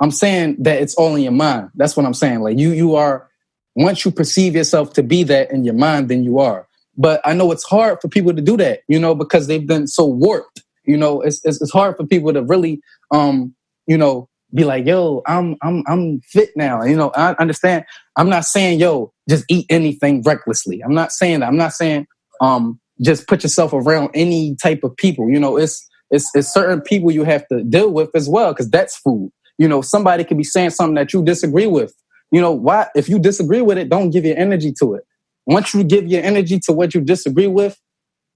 I'm saying that it's all in your mind. That's what I'm saying. Like you are, once you perceive yourself to be that in your mind, then you are. But I know it's hard for people to do that, because they've been so warped. It's hard for people to really, be like, yo, I'm fit now. I understand. I'm not saying, yo, just eat anything recklessly. I'm not saying that. I'm not saying, just put yourself around any type of people. It's certain people you have to deal with as well, because that's food. Somebody could be saying something that you disagree with. Why? If you disagree with it, don't give your energy to it. Once you give your energy to what you disagree with,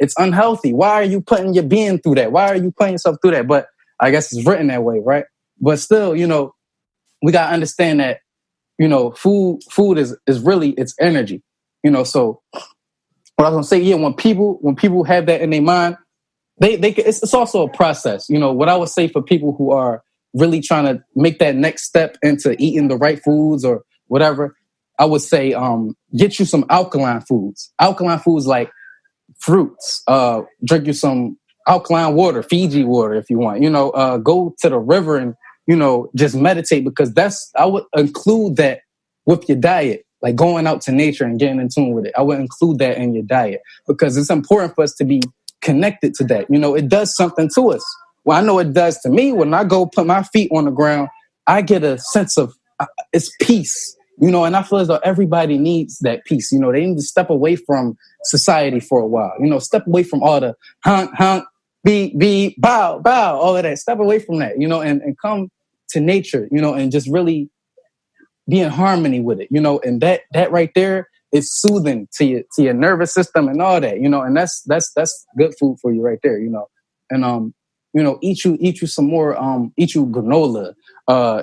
it's unhealthy. Why are you putting your being through that? Why are you putting yourself through that? But I guess it's written that way, right? But still, we got to understand that, food is really, it's energy. So what I was going to say, yeah, when people have that in their mind, it's also a process. What I would say for people who are really trying to make that next step into eating the right foods or whatever, I would say, get you some alkaline foods. Alkaline foods like fruits. Drink you some alkaline water, Fiji water if you want. Go to the river and, just meditate, because I would include that with your diet, like going out to nature and getting in tune with it. I would include that in your diet because it's important for us to be connected to that. It does something to us. Well, I know it does to me. When I go put my feet on the ground, I get a sense of it's peace. And I feel as though everybody needs that peace. They need to step away from society for a while. Step away from all the honk, be, bow, all of that. Step away from that, and come to nature, and just really be in harmony with it, and that right there is soothing to your nervous system and all that, and that's good food for you right there, and eat you some more, eat you granola,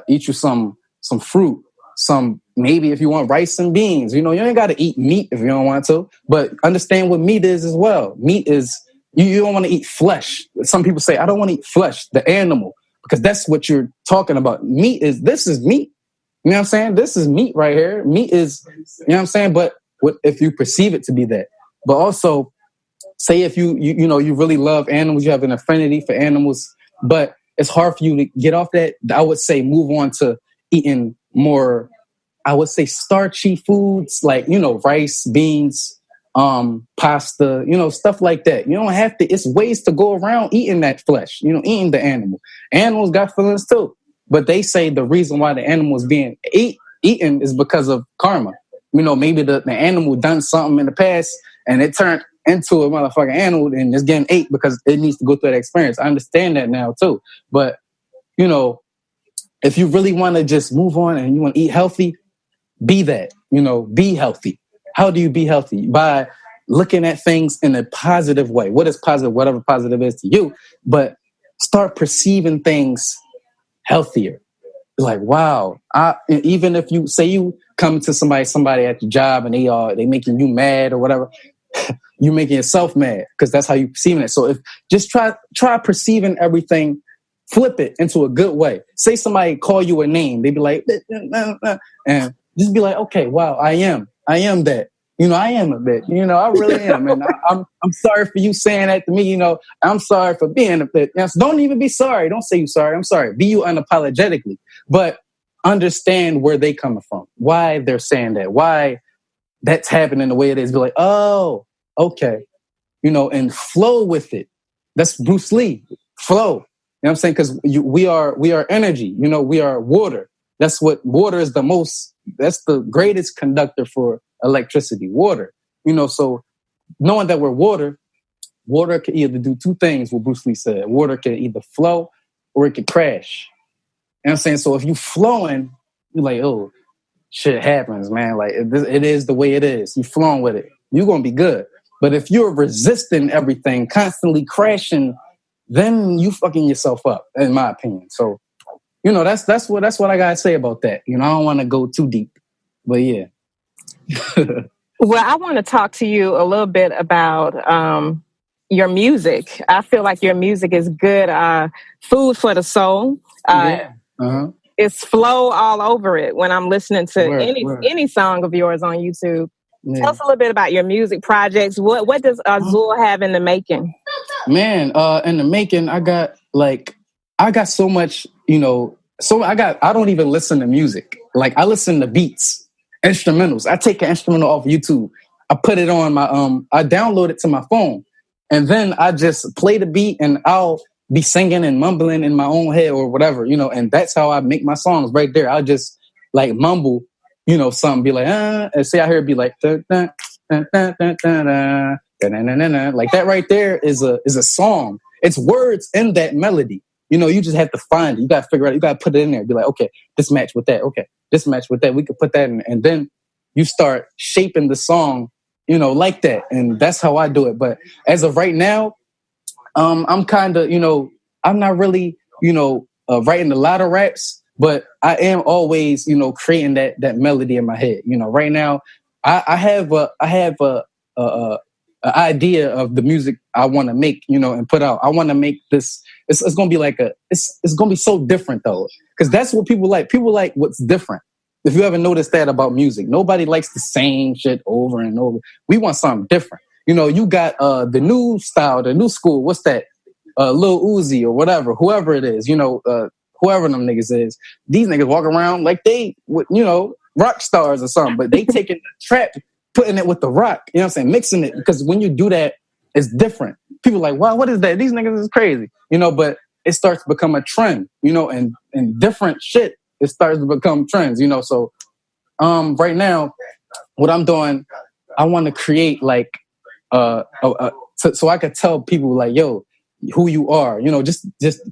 eat you some fruit, some, maybe if you want rice and beans, you ain't got to eat meat if you don't want to, but understand what meat is as well. Meat is, you don't want to eat flesh. Some people say, I don't want to eat flesh, the animal, because that's what you're talking about. This is meat. You know what I'm saying? This is meat right here. Meat is, you know what I'm saying? But if you perceive it to be that, but also say if you really love animals, you have an affinity for animals, but it's hard for you to get off that. I would say move on to eating more, I would say starchy foods like, rice, beans, pasta, stuff like that. You don't have to, it's ways to go around eating that flesh, eating the animal. Animals got feelings too, but they say the reason why the animal is being eaten is because of karma. Maybe the animal done something in the past and it turned into a motherfucking animal and it's getting ate because it needs to go through that experience. I understand that now too. But, if you really want to just move on and you want to eat healthy, be that, be healthy. How do you be healthy? By looking at things in a positive way. What is positive? Whatever positive is to you, but start perceiving things healthier. Like, wow. Even if you say you come to somebody at your job and they making you mad or whatever, you're making yourself mad because that's how you're perceiving it. So if just try perceiving everything, flip it into a good way. Say somebody call you a name, they be like, and just be like, okay, wow, I am that. I am a bitch. I really am. And I'm sorry for you saying that to me. I'm sorry for being a bitch. So don't even be sorry. Don't say you sorry. I'm sorry. Be you unapologetically. But understand where they coming from. Why they're saying that. Why that's happening the way it is. Be like, oh, okay. And flow with it. That's Bruce Lee. Flow. You know what I'm saying? Because we are energy. We are water. That's what water is that's the greatest conductor for electricity, water. So knowing that we're water can either do two things, what Bruce Lee said. Water can either flow or it can crash. You know what I'm saying? So if you flowing, you're like, oh, shit happens, man. Like it is the way it is. You flowing with it. You're going to be good. But if you're resisting everything, constantly crashing, then you fucking yourself up, in my opinion. So, that's what I gotta say about that. I don't want to go too deep, but yeah. Well, I want to talk to you a little bit about your music. I feel like your music is good food for the soul. Yeah. Uh-huh. It's flow all over it when I'm listening to any song of yours on YouTube. Yeah. Tell us a little bit about your music projects. What does Ázuĺ have in the making? Man, in the making, I got so much, So I don't even listen to music. Like I listen to beats, instrumentals. I take an instrumental off YouTube. I put it on my I download it to my phone, and then I just play the beat, and I'll be singing and mumbling in my own head or whatever, and that's how I make my songs right there. I'll just like mumble, something, be like, and say I hear it be like, dun, dun, dun, dun, dun, dun, dun, dun, dun, dun, dun. Like that right there is a song. It's words in that melody. You just have to find it. You got to figure it out. You got to put it in there. Be like, okay, this match with that. Okay, this match with that. We could put that in. And then you start shaping the song, like that. And that's how I do it. But as of right now, I'm kind of, I'm not really, writing a lot of raps, but I am always, creating that melody in my head. Right now, I have a idea of the music I want to make, and put out. I want to make this. It's going to be like it's going to be so different though, because that's what people like. People like what's different. If you ever noticed that about music, nobody likes the same shit over and over. We want something different. You got the new style, the new school. What's that? Lil Uzi or whatever, whoever it is. Whoever them niggas is. These niggas walk around like they, rock stars or something, but they taking the trap, putting it with the rock. You know what I'm saying? Mixing it, because when you do that, it's different. People are like, wow, what is that? These niggas is crazy. But it starts to become a trend. And different shit. It starts to become trends. So right now, what I'm doing, I want to create like so I could tell people like, yo, who you are, just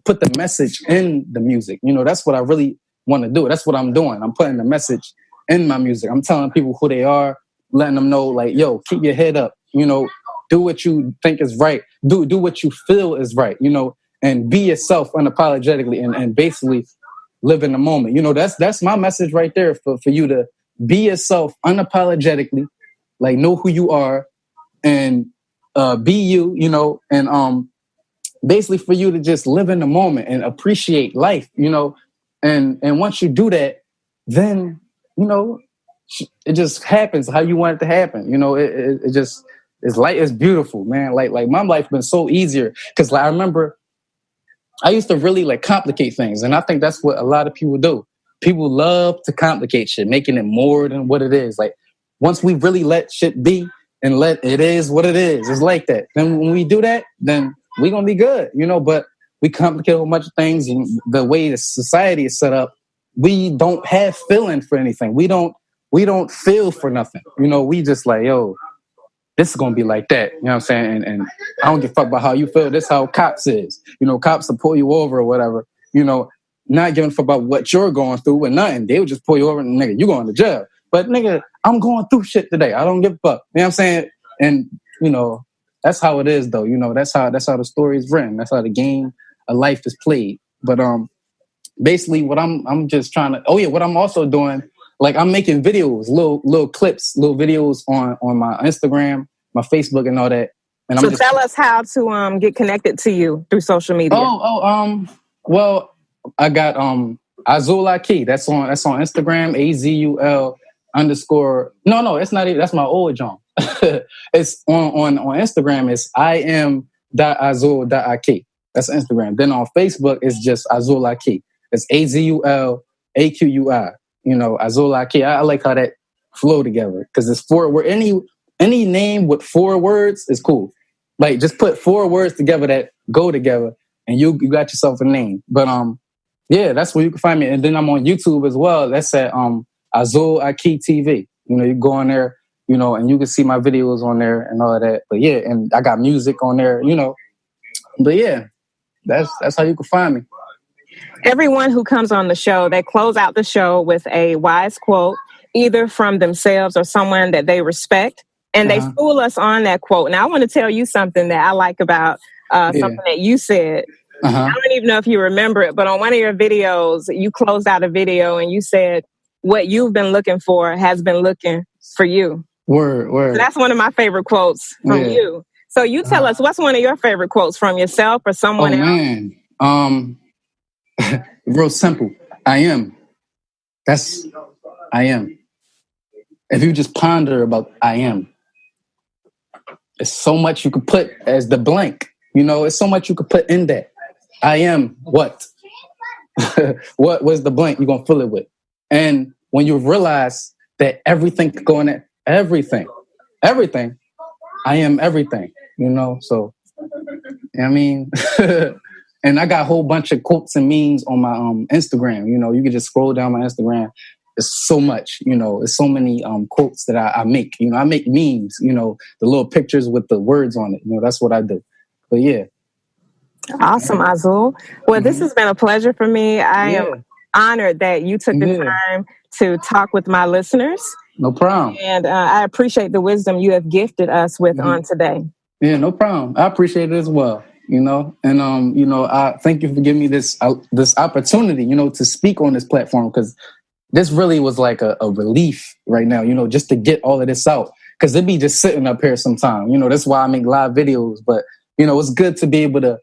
put the message in the music. That's what I really want to do. That's what I'm doing. I'm putting the message in my music. I'm telling people who they are, letting them know like, yo, keep your head up, do what you think is right. Do what you feel is right, and be yourself unapologetically and basically live in the moment. That's my message right there for you to be yourself unapologetically, like know who you are and be you, and basically for you to just live in the moment and appreciate life, and once you do that, then, it just happens how you want it to happen. It just, it's light is beautiful, man. Like my life been so easier because I remember I used to really like complicate things, and I think that's what a lot of people do. People love to complicate shit, making it more than what it is. Like once we really let shit be and let it is what it is, it's like that. Then when we do that, then we gonna be good, But we complicate a whole bunch of things, and the way the society is set up, we don't have feeling for anything. We don't feel for nothing. We just like, yo, this is gonna be like that. You know what I'm saying? And I don't give a fuck about how you feel. This is how cops is. Cops will pull you over or whatever. Not giving a fuck about what you're going through or nothing. They would just pull you over and nigga, you going to jail. But nigga, I'm going through shit today. I don't give a fuck. You know what I'm saying? And that's how it is though. That's how the story is written. That's how the game of life is played. But basically what I'm just trying to, what I'm also doing, like I'm making videos, little clips, little videos on my Instagram, my Facebook and all that. And so tell us how to get connected to you through social media. Well, I got azul-aqui. That's on Instagram, AZUL _ no, it's not even, that's my old John. It's on Instagram, it's IM.azul-aqui. That's Instagram. Then on Facebook, it's just azul-aqui. It's AZULAQUI. azul-aqui. I like how that flow together because it's any name with 4 words is cool. Like just put 4 words together that go together, and you got yourself a name. But yeah, that's where you can find me. And then I'm on YouTube as well. That's at azul-aqui TV. You go on there, and you can see my videos on there and all of that. But yeah, and I got music on there, But yeah, that's how you can find me. Everyone who comes on the show, they close out the show with a wise quote, either from themselves or someone that they respect. And they fool us on that quote. Now, I want to tell you something that I like about something that you said. I don't even know if you remember it, but on one of your videos, you closed out a video and you said, what you've been looking for has been looking for you. Word. So that's one of my favorite quotes from you. So you tell us, what's one of your favorite quotes from yourself or someone else? Man. Real simple. I am. I am. If you just ponder about I am, it's so much you could put as the blank. It's so much you could put in that. I am what? What was the blank you're going to fill it with? And when you realize that everything could go in it, everything, I am everything, so, I mean, and I got a whole bunch of quotes and memes on my Instagram. You can just scroll down my Instagram. It's so much, it's so many quotes that I make. I make memes, the little pictures with the words on it. That's what I do. But yeah. Awesome, Azul. Well, this has been a pleasure for me. I am honored that you took the time to talk with my listeners. No problem. And I appreciate the wisdom you have gifted us with on today. Yeah, no problem. I appreciate it as well. And I thank you for giving me this opportunity, to speak on this platform, because this really was like a relief right now, just to get all of this out, because it'd be just sitting up here sometime. That's why I make live videos. But it's good to be able to,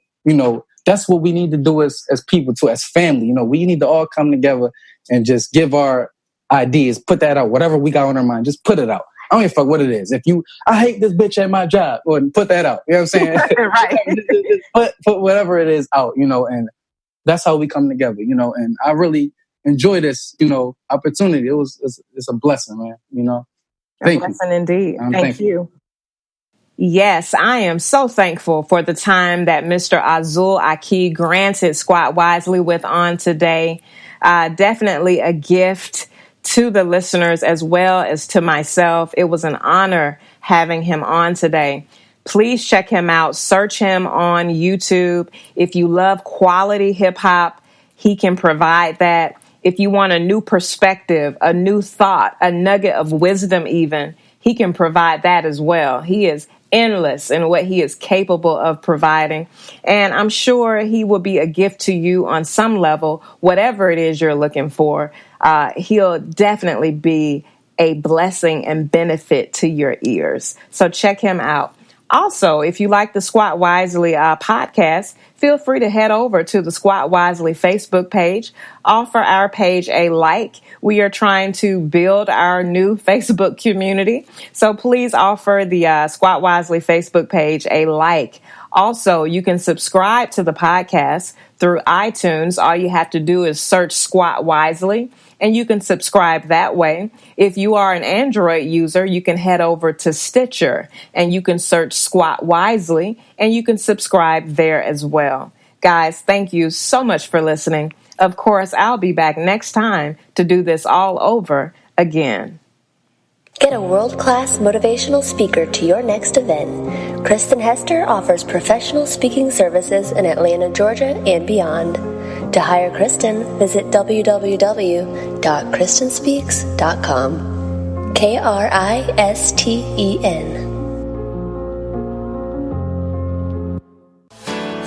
that's what we need to do as people too, as family. We need to all come together and just give our ideas, put that out, whatever we got on our mind, just put it out. I don't give a fuck what it is. I hate this bitch at my job, or put that out. You know what I'm saying? Right. put whatever it is out, and that's how we come together, and I really enjoy this, opportunity. It's a blessing, man, Thank you. A blessing indeed. Thank you. Yes, I am so thankful for the time that Mr. Ázuĺ Áquí granted Squat Wisely with on today. Definitely a gift to the listeners as well as to myself. It was an honor having him on today. Please check him out. Search him on YouTube. If you love quality hip hop, he can provide that. If you want a new perspective, a new thought, a nugget of wisdom even, he can provide that as well. He is endless in what he is capable of providing. And I'm sure he will be a gift to you on some level, whatever it is you're looking for. He'll definitely be a blessing and benefit to your ears. So check him out. Also, if you like the Squat Wisely podcast, feel free to head over to the Squat Wisely Facebook page. Offer our page a like. We are trying to build our new Facebook community. So please offer the Squat Wisely Facebook page a like. Also, you can subscribe to the podcast through iTunes. All you have to do is search Squat Wisely, and you can subscribe that way. If you are an Android user, you can head over to Stitcher, and you can search Squat Wisely, and you can subscribe there as well. Guys, thank you so much for listening. Of course, I'll be back next time to do this all over again. Get a world-class motivational speaker to your next event. Kristen Hester offers professional speaking services in Atlanta, Georgia, and beyond. To hire Kristen, visit www.kristenspeaks.com. Kristen.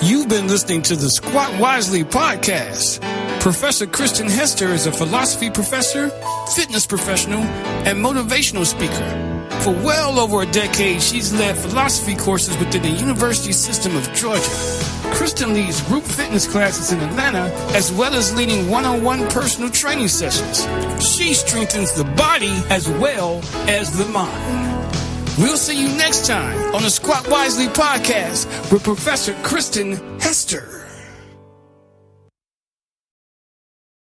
You've been listening to the Squat Wisely podcast. Professor Kristen Hester is a philosophy professor, fitness professional, and motivational speaker. For well over a decade, she's led philosophy courses within the university system of Georgia. Kristen leads group fitness classes in Atlanta, as well as leading one-on-one personal training sessions. She strengthens the body as well as the mind. We'll see you next time on the Squat Wisely podcast with Professor Kristen Hester.